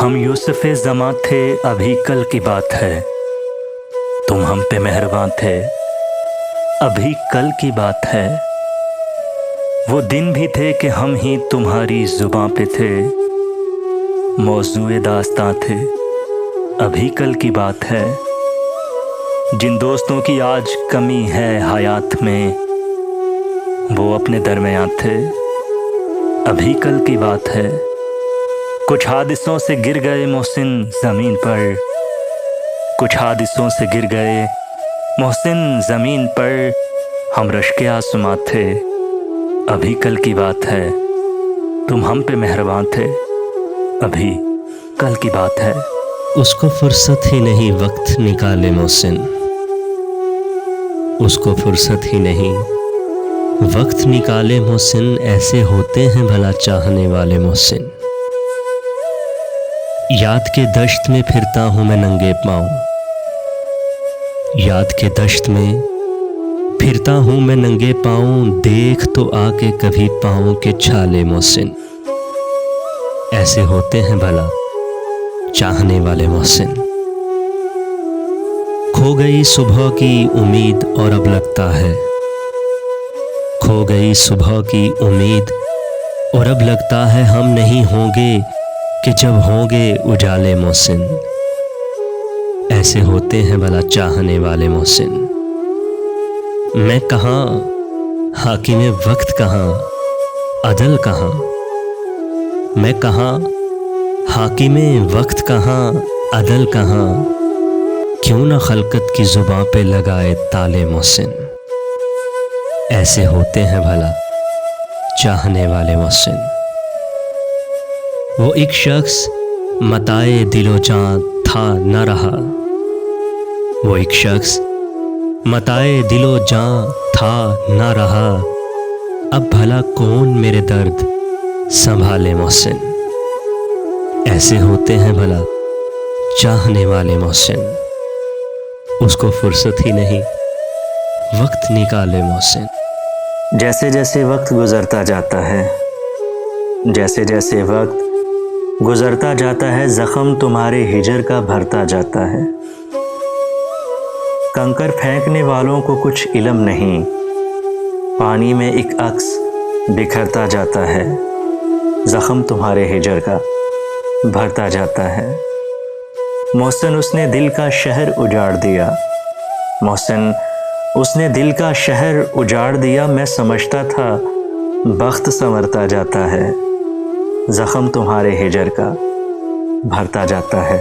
हम यूसुफ़ ज़मां थे, अभी कल की बात है। तुम हम पे मेहरबान थे, अभी कल की बात है। वो दिन भी थे कि हम ही तुम्हारी ज़ुबां पे थे। मौज़ूए दास्तां थे, अभी कल की बात है। जिन दोस्तों की आज कमी है हयात में, वो अपने दरमियाँ थे, अभी कल की बात है। कुछ हादिसों से गिर गए मोहसिन ज़मीन पर, कुछ हादिसों से गिर गए मोहसिन ज़मीन पर। हम रश्के आसमां थे, अभी कल की बात है। तुम हम पे मेहरबान थे, अभी कल की बात है। उसको फुर्सत ही नहीं वक्त निकाले मोहसिन, उसको फुर्सत ही नहीं वक्त निकाले मोहसिन। ऐसे होते हैं भला चाहने वाले मोहसिन। याद के दश्त में फिरता हूँ मैं नंगे पाँव, याद के दश्त में फिरता हूँ मैं नंगे पाँव। देख तो आके कभी पाँव के छाले मोहसिन। ऐसे होते हैं भला चाहने वाले मोहसिन। खो गई सुबह की उम्मीद और अब लगता है, खो गई सुबह की उम्मीद और अब लगता है हम नहीं होंगे कि जब होंगे उजाले मोहसिन। ऐसे होते हैं भला चाहने वाले मोहसिन। मैं कहाँ, हाकिम वक्त कहाँ, अदल कहाँ। मैं कहाँ, हाकिम वक्त कहाँ, अदल कहाँ। क्यों ना खलकत की ज़ुबां पे लगाए ताले मोहसिन। ऐसे होते हैं भला चाहने वाले मोहसिन। वो एक शख्स मताए दिलो जान था न रहा, वो एक शख्स मताए दिलो जान था न रहा। अब भला कौन मेरे दर्द संभाले मोहसिन। ऐसे होते हैं भला चाहने वाले मोहसिन। उसको फुर्सत ही नहीं वक्त निकाले मोहसिन। जैसे जैसे वक्त गुज़रता जाता है, जैसे जैसे वक्त गुज़रता जाता है, ज़ख्म तुम्हारे हिजर का भरता जाता है। कंकर फेंकने वालों को कुछ इल्म नहीं, पानी में एक अक्स बिखरता जाता है। ज़ख्म तुम्हारे हिजर का भरता जाता है। मोहसिन उसने दिल का शहर उजाड़ दिया, मोहसिन उसने दिल का शहर उजाड़ दिया। मैं समझता था बख्त संवरता जाता है। ज़ख्म तुम्हारे हिजर का भरता जाता है।